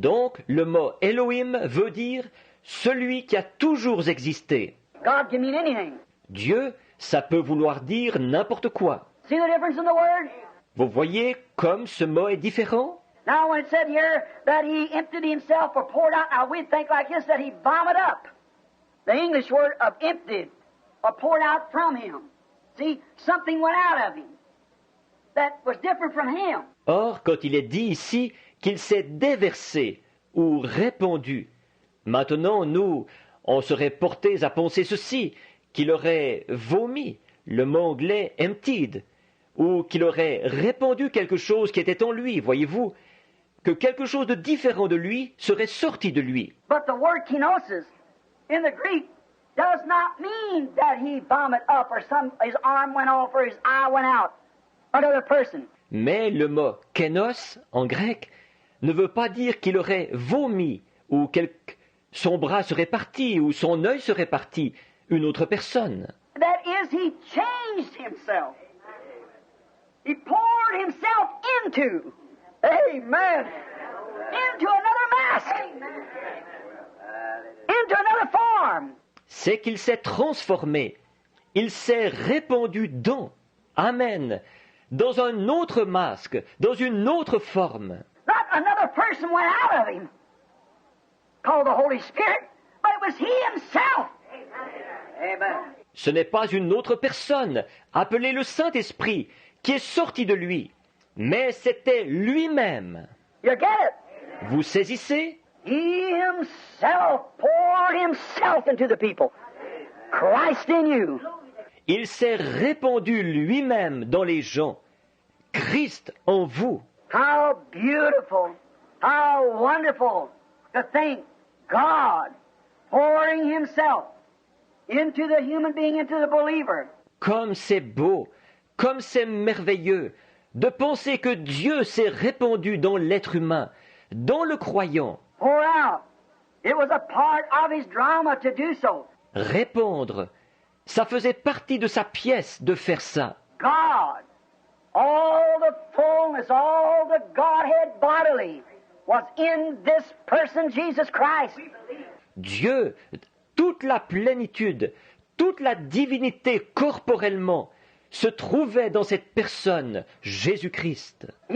Donc, le mot Elohim veut dire celui qui a toujours existé. God can mean anything. Dieu, ça peut vouloir dire n'importe quoi. See the difference in the word? Vous voyez comme ce mot est différent? Now, when it said here that he emptied himself or poured out, now we think like this, that he vomited up. The English word of emptied or poured out from him. See, something went out of him that was different from him. Or, quand il est dit ici qu'il s'est déversé ou répandu, maintenant nous, on serait portés à penser ceci, qu'il aurait vomi, le mot anglais emptied, ou qu'il aurait répandu quelque chose qui était en lui, voyez-vous, que quelque chose de différent de lui serait sorti de lui. But the word kenosis in the Greek does not mean that he vomited up or his arm went off or his eye went out. Another person. Mais le mot kénos en grec ne veut pas dire qu'il aurait vomi ou son bras serait parti ou son œil serait parti, une autre personne. That is, he changed himself. He poured himself into, amen, into another mask, into another form. C'est qu'il s'est transformé, il s'est répandu dans, amen, dans un autre masque, dans une autre forme. Not another person went out of him, called the Holy Spirit, but it was he himself. Amen. Ce n'est pas une autre personne, appelée le Saint-Esprit, qui est sorti de lui, mais c'était lui-même. You get it? Vous saisissez? He himself poured himself into the people. Christ in you. Il s'est répandu lui-même dans les gens. Christ en vous. How beautiful, how wonderful to think God pouring himself into the human being, into the believer. Comme c'est beau, comme c'est merveilleux de penser que Dieu s'est répandu dans l'être humain, dans le croyant. Pour out. It was a part of his drama to do so. Répandre, ça faisait partie de sa pièce de faire ça. God, all the fullness, all the Godhead bodily was in this person, Jesus Christ. Dieu, toute la plénitude, toute la divinité corporellement se trouvait dans cette personne, Jésus-Christ.